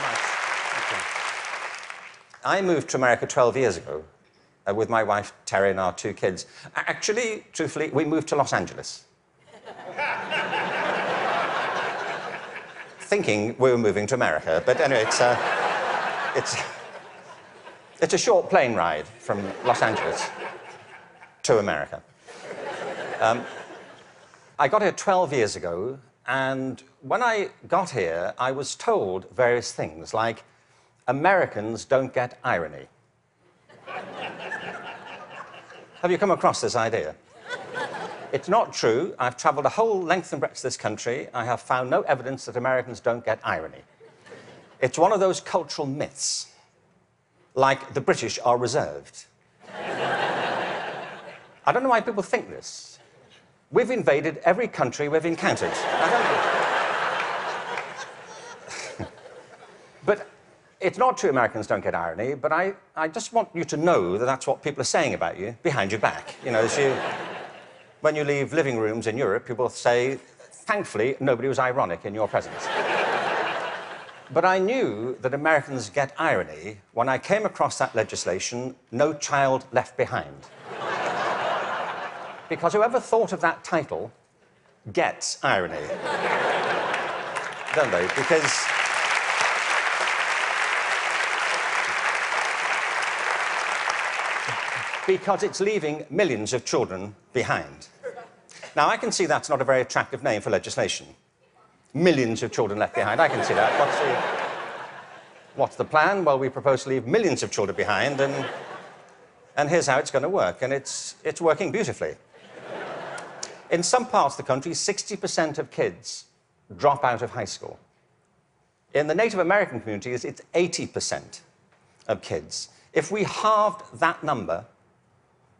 much. Thank you. I moved to America 12 years ago with my wife, Terry, and our 2 kids. Actually, truthfully, we moved to Los Angeles. Thinking we were moving to America. But anyway, it's a short plane ride from Los Angeles to America. I got here 12 years ago, and when I got here, I was told various things, like, Americans don't get irony. Have you come across this idea? It's not true. I've traveled the whole length and breadth of this country. I have found no evidence that Americans don't get irony. It's one of those cultural myths, like the British are reserved. I don't know why people think this. We've invaded every country we've encountered. But it's not true Americans don't get irony, but I just want you to know that that's what people are saying about you behind your back. You know, when you leave living rooms in Europe, people say, thankfully, nobody was ironic in your presence. But I knew that Americans get irony when I came across that legislation, No Child Left Behind. Because whoever thought of that title gets irony. Don't they? Because it's leaving millions of children behind. Now, I can see that's not a very attractive name for legislation. Millions of children left behind. I can see that. What's the plan? Well, we propose to leave millions of children behind, and here's how it's going to work. And it's working beautifully. In some parts of the country, 60% of kids drop out of high school. In the Native American communities, it's 80% of kids. If we halved that number,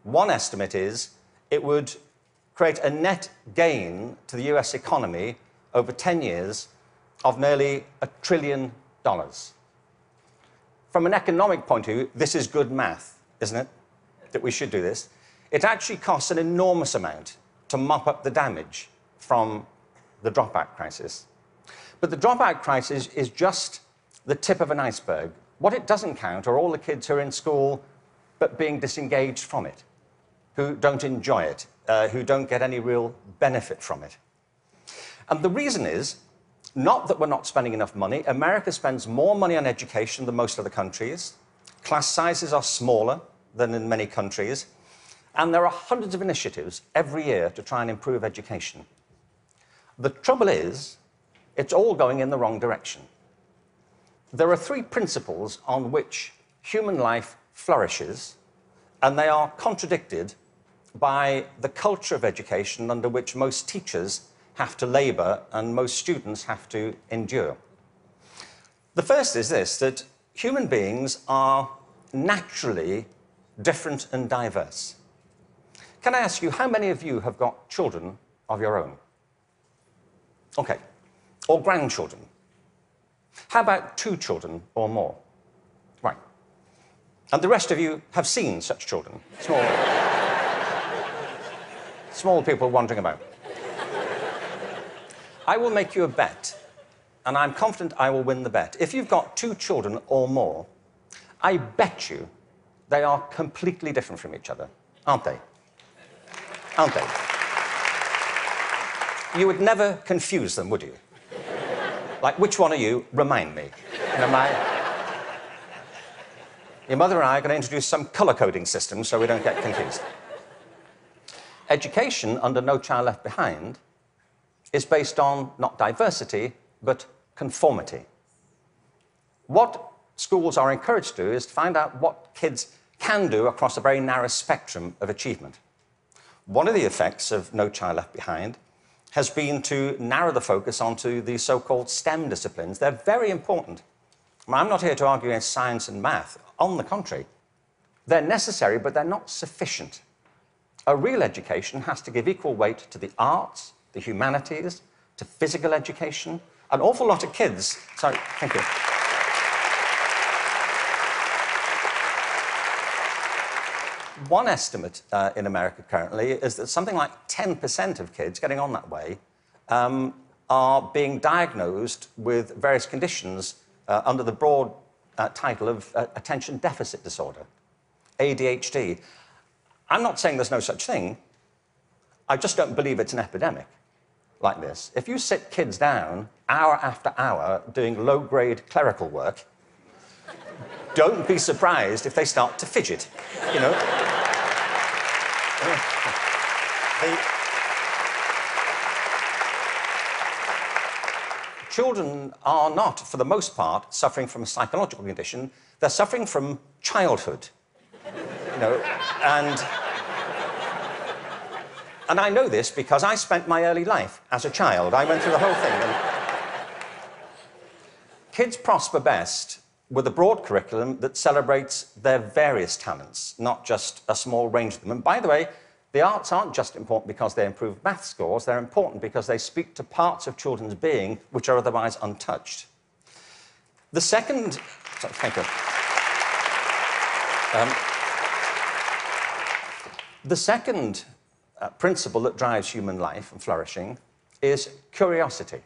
one estimate is it would create a net gain to the US economy over 10 years of nearly $1 trillion. From an economic point of view, this is good math, isn't it? That we should do this. It actually costs an enormous amount to mop up the damage from the dropout crisis. But the dropout crisis is just the tip of an iceberg. What it doesn't count are all the kids who are in school but being disengaged from it, who don't enjoy it, who don't get any real benefit from it. And the reason is not that we're not spending enough money. America spends more money on education than most other countries. Class sizes are smaller than in many countries. And there are hundreds of initiatives every year to try and improve education. The trouble is, it's all going in the wrong direction. There are 3 principles on which human life flourishes, and they are contradicted by the culture of education under which most teachers have to labor and most students have to endure. The first is this, that human beings are naturally different and diverse. Can I ask you, how many of you have got children of your own? Okay. Or grandchildren? How about 2 children or more? Right. And the rest of you have seen such children? Small people wandering about. I will make you a bet, and I'm confident I will win the bet. If you've got 2 children or more, I bet you they are completely different from each other, aren't they? Aren't they? You would never confuse them, would you? Like, which one are you? Remind me. You know, your mother and I are going to introduce some colour-coding system so we don't get confused. Education under No Child Left Behind is based on not diversity, but conformity. What schools are encouraged to do is to find out what kids can do across a very narrow spectrum of achievement. One of the effects of No Child Left Behind has been to narrow the focus onto the so-called STEM disciplines. They're very important. I'm not here to argue against science and math. On the contrary, they're necessary, but they're not sufficient. A real education has to give equal weight to the arts, the humanities, to physical education. An awful lot of kids... Sorry, thank you. One estimate in America currently is that something like 10% of kids getting on that way are being diagnosed with various conditions under the broad title of attention deficit disorder, ADHD. I'm not saying there's no such thing. I just don't believe it's an epidemic like this. If you sit kids down hour after hour doing low-grade clerical work, don't be surprised if they start to fidget, you know. Children are not, for the most part, suffering from a psychological condition. They're suffering from childhood, you know, and I know this because I spent my early life as a child. I went through the whole thing. And kids prosper best with a broad curriculum that celebrates their various talents, not just a small range of them. And by the way, the arts aren't just important because they improve math scores, they're important because they speak to parts of children's being which are otherwise untouched. The second... Sorry, thank you. The second principle that drives human life and flourishing is curiosity.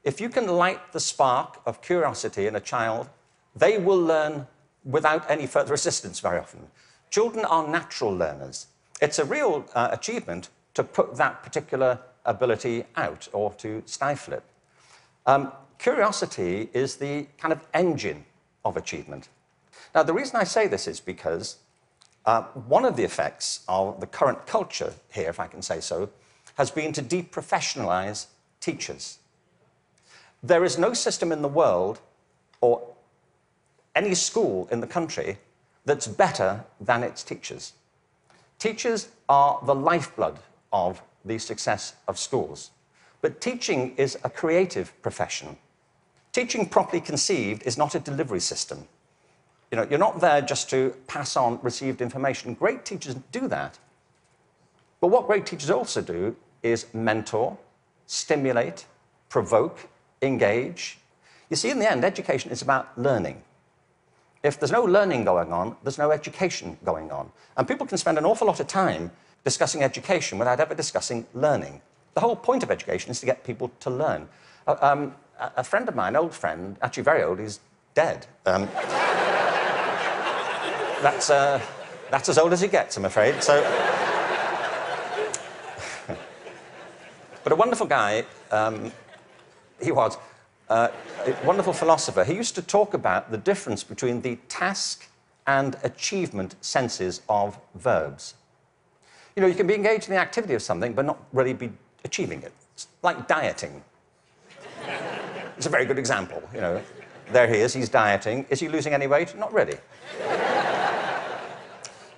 If you can light the spark of curiosity in a child, they will learn without any further assistance very often. Children are natural learners. It's a real achievement to put that particular ability out or to stifle it. Curiosity is the kind of engine of achievement. Now, the reason I say this is because one of the effects of the current culture here, if I can say so, has been to deprofessionalize teachers. There is no system in the world or any school in the country that's better than its teachers. Teachers are the lifeblood of the success of schools. But teaching is a creative profession. Teaching properly conceived is not a delivery system. You know, you're not there just to pass on received information. Great teachers do that. But what great teachers also do is mentor, stimulate, provoke, engage. You see, in the end, education is about learning. If there's no learning going on, there's no education going on. And people can spend an awful lot of time discussing education without ever discussing learning. The whole point of education is to get people to learn. A friend of mine, an old friend, actually very old, he's dead. That's as old as it gets, I'm afraid. So, but a wonderful guy, he was. A wonderful philosopher. He used to talk about the difference between the task and achievement senses of verbs. You know, you can be engaged in the activity of something, but not really be achieving it. It's like dieting. It's a very good example, you know. There he is, he's dieting. Is he losing any weight? Not really.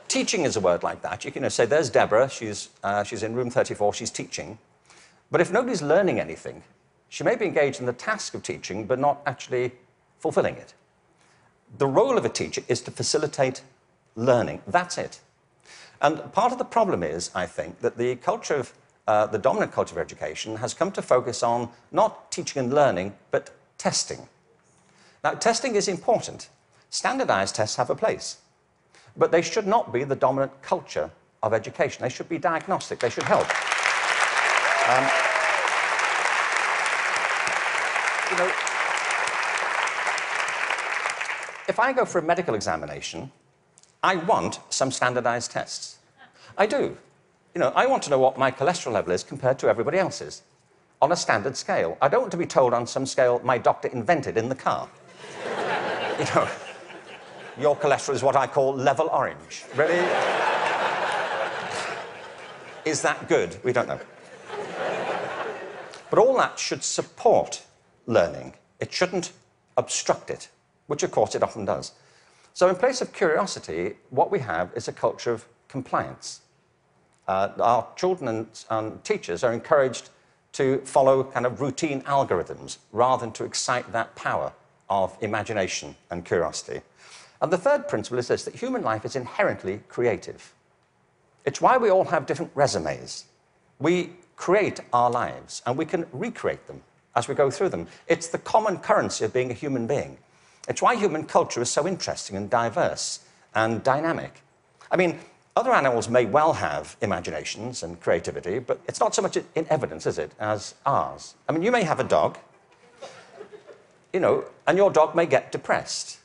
Teaching is a word like that. You can say, there's Deborah, she's in room 34, she's teaching. But if nobody's learning anything, she may be engaged in the task of teaching, but not actually fulfilling it. The role of a teacher is to facilitate learning. That's it. And part of the problem is, I think, that the culture of, the dominant culture of education has come to focus on not teaching and learning, but testing. Now, testing is important. Standardized tests have a place. But they should not be the dominant culture of education. They should be diagnostic. They should help. You know, if I go for a medical examination, I want some standardized tests. I do. You know, I want to know what my cholesterol level is compared to everybody else's on a standard scale. I don't want to be told on some scale my doctor invented in the car. You know, your cholesterol is what I call level orange. Really? Is that good? We don't know. But all that should support learning. It shouldn't obstruct it, which of course it often does. So in place of curiosity, what we have is a culture of compliance. Our children and teachers are encouraged to follow kind of routine algorithms rather than to excite that power of imagination and curiosity. And the third principle is this, that human life is inherently creative. It's why we all have different resumes. We create our lives, and we can recreate them as we go through them. It's the common currency of being a human being. It's why human culture is so interesting and diverse and dynamic. I mean, other animals may well have imaginations and creativity, but it's not so much in evidence, is it, as ours. I mean, you may have a dog, you know, and your dog may get depressed.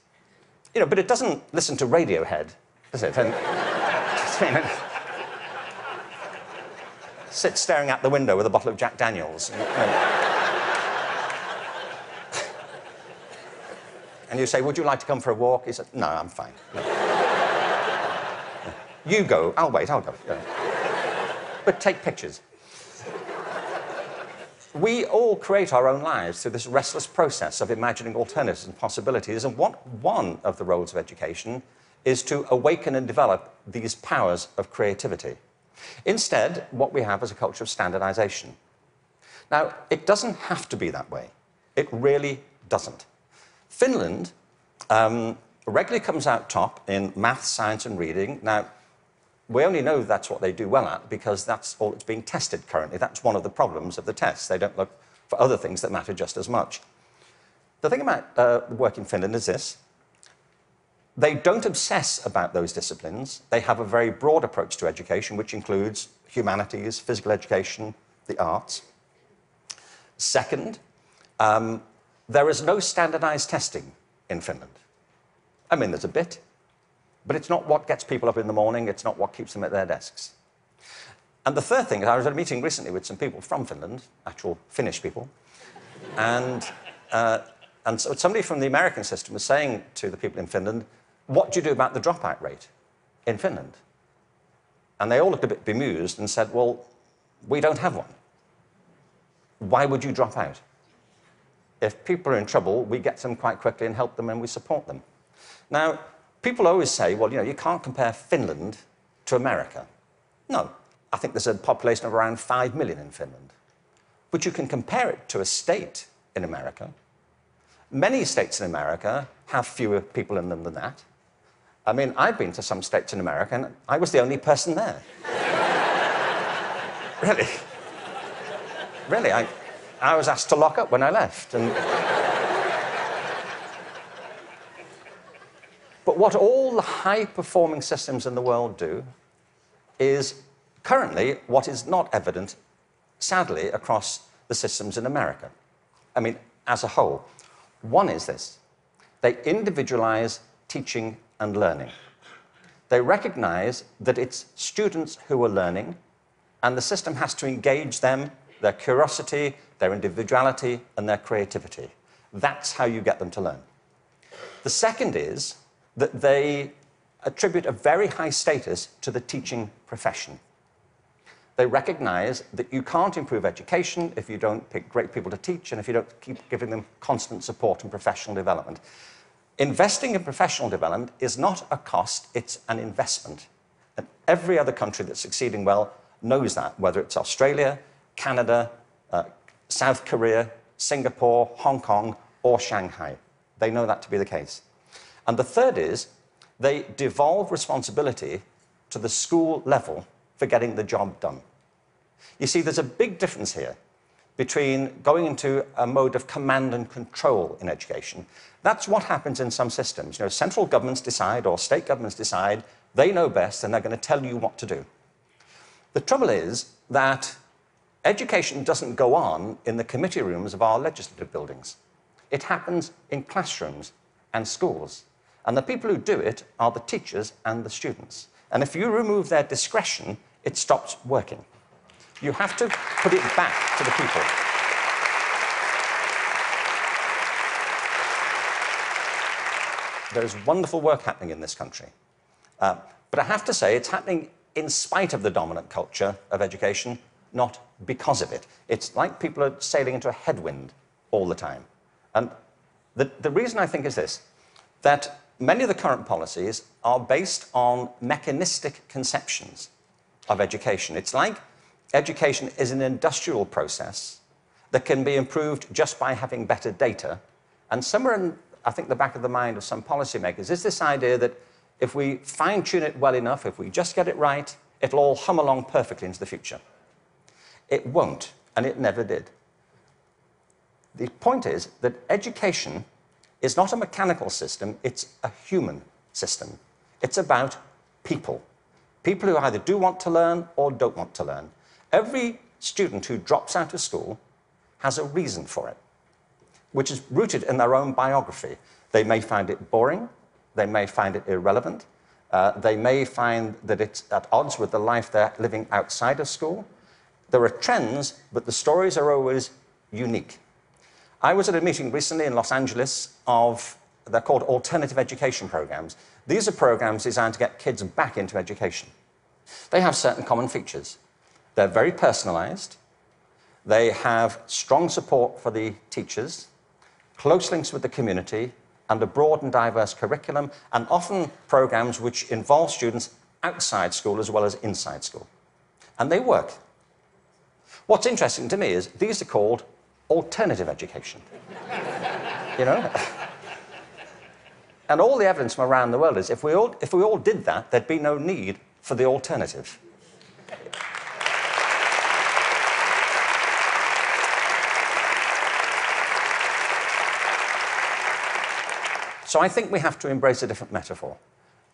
You know, but it doesn't listen to Radiohead, does it? And, you know, sit staring out the window with a bottle of Jack Daniels. And you say, would you like to come for a walk? He said, no, I'm fine. No. You go. I'll wait, I'll go. Yeah. But take pictures. We all create our own lives through this restless process of imagining alternatives and possibilities, and one of the roles of education is to awaken and develop these powers of creativity. Instead, what we have is a culture of standardization. Now, it doesn't have to be that way. It really doesn't. Finland regularly comes out top in maths, science, and reading. Now, we only know that's what they do well at because that's all that's being tested currently. That's one of the problems of the tests. They don't look for other things that matter just as much. The thing about work in Finland is this. They don't obsess about those disciplines. They have a very broad approach to education, which includes humanities, physical education, the arts. Second, there is no standardized testing in Finland. I mean, there's a bit, but it's not what gets people up in the morning. It's not what keeps them at their desks. And the third thing is, I was at a meeting recently with some people from Finland, actual Finnish people, and so somebody from the American system was saying to the people in Finland, what do you do about the dropout rate in Finland? And they all looked a bit bemused and said, well, we don't have one. Why would you drop out? If people are in trouble, we get them quite quickly and help them and we support them. Now, people always say, well, you know, you can't compare Finland to America. No, I think there's a population of around 5 million in Finland. But you can compare it to a state in America. Many states in America have fewer people in them than that. I mean, I've been to some states in America and I was the only person there. Really. Really, I was asked to lock up when I left. But what all the high-performing systems in the world do is currently what is not evident, sadly, across the systems in America. I mean, as a whole. One is this. They individualize teaching and learning. They recognize that it's students who are learning, and the system has to engage them, their curiosity, their individuality, and their creativity. That's how you get them to learn. The second is that they attribute a very high status to the teaching profession. They recognize that you can't improve education if you don't pick great people to teach and if you don't keep giving them constant support and professional development. Investing in professional development is not a cost, it's an investment. And every other country that's succeeding well knows that, whether it's Australia, Canada, South Korea, Singapore, Hong Kong, or Shanghai. They know that to be the case. And the third is they devolve responsibility to the school level for getting the job done. You see, there's a big difference here between going into a mode of command and control in education. That's what happens in some systems. You know, central governments decide or state governments decide, they know best and they're going to tell you what to do. The trouble is that education doesn't go on in the committee rooms of our legislative buildings. It happens in classrooms and schools. And the people who do it are the teachers and the students. And if you remove their discretion, it stops working. You have to put it back to the people. There is wonderful work happening in this country. But I have to say, it's happening in spite of the dominant culture of education, not because of it. It's like people are sailing into a headwind all the time. And the reason I think is this, that many of the current policies are based on mechanistic conceptions of education. It's like education is an industrial process that can be improved just by having better data. And somewhere in, I think, the back of the mind of some policymakers is this idea that if we fine-tune it well enough, if we just get it right, it'll all hum along perfectly into the future. It won't, and it never did. The point is that education is not a mechanical system, it's a human system. It's about people. People who either do want to learn or don't want to learn. Every student who drops out of school has a reason for it. which is rooted in their own biography. They may find it boring, they may find it irrelevant, they may find that it's at odds with the life they're living outside of school. There are trends, but the stories are always unique. I was at a meeting recently in Los Angeles they're called alternative education programs. These are programs designed to get kids back into education. They have certain common features. They're very personalized. They have strong support for the teachers, close links with the community, and a broad and diverse curriculum, and often programs which involve students outside school as well as inside school. And they work. What's interesting to me is these are called alternative education. You know? And all the evidence from around the world is if we all did that, there'd be no need for the alternative. So I think we have to embrace a different metaphor.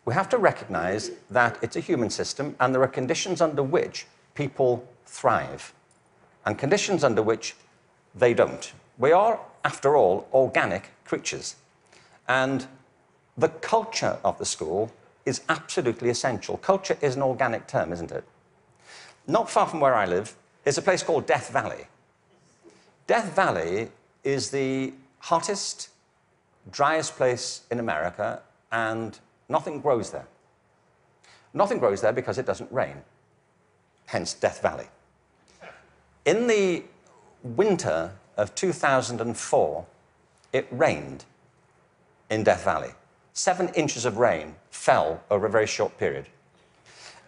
We have to recognize that it's a human system and there are conditions under which people thrive and conditions under which they don't. We are, after all, organic creatures. And the culture of the school is absolutely essential. Culture is an organic term, isn't it? Not far from where I live is a place called Death Valley. Death Valley is the hottest, driest place in America, and nothing grows there. Nothing grows there because it doesn't rain, hence Death Valley. In the winter of 2004, it rained in Death Valley. 7 inches of rain fell over a very short period.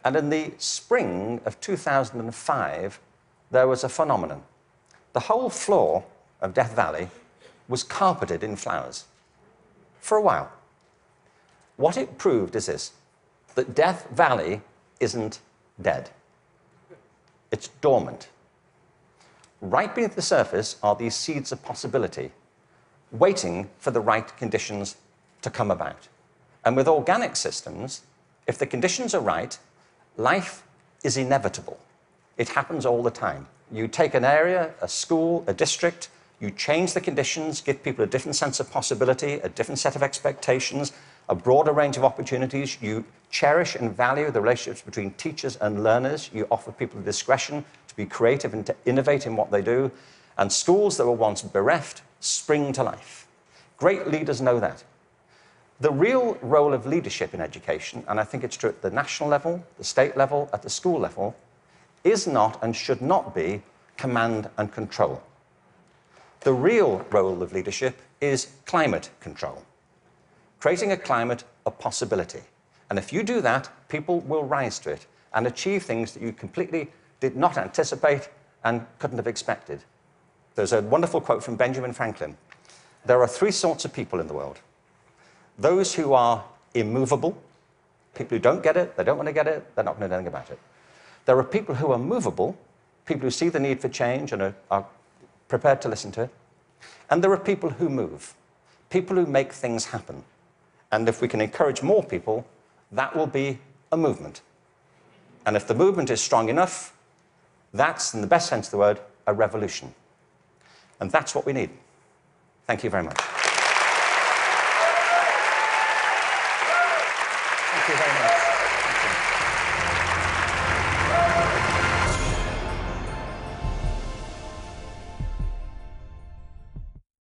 And in the spring of 2005, there was a phenomenon. The whole floor of Death Valley was carpeted in flowers for a while. What it proved is this, that Death Valley isn't dead. It's dormant. Right beneath the surface are these seeds of possibility, waiting for the right conditions to come about. And with organic systems, if the conditions are right, life is inevitable. It happens all the time. You take an area, a school, a district, you change the conditions, give people a different sense of possibility, a different set of expectations, a broader range of opportunities. You cherish and value the relationships between teachers and learners. You offer people discretion to be creative and to innovate in what they do. And schools that were once bereft spring to life. Great leaders know that. The real role of leadership in education, and I think it's true at the national level, the state level, at the school level, is not and should not be command and control. The real role of leadership is climate control, creating a climate of possibility. And if you do that, people will rise to it and achieve things that you completely did not anticipate and couldn't have expected. There's a wonderful quote from Benjamin Franklin. There are 3 sorts of people in the world. Those who are immovable, people who don't get it, they don't want to get it, they're not going to do anything about it. There are people who are movable, people who see the need for change and are prepared to listen to it. And there are people who move, people who make things happen. And if we can encourage more people, that will be a movement. And if the movement is strong enough, that's, in the best sense of the word, a revolution. And that's what we need. Thank you very much. Thank you very much.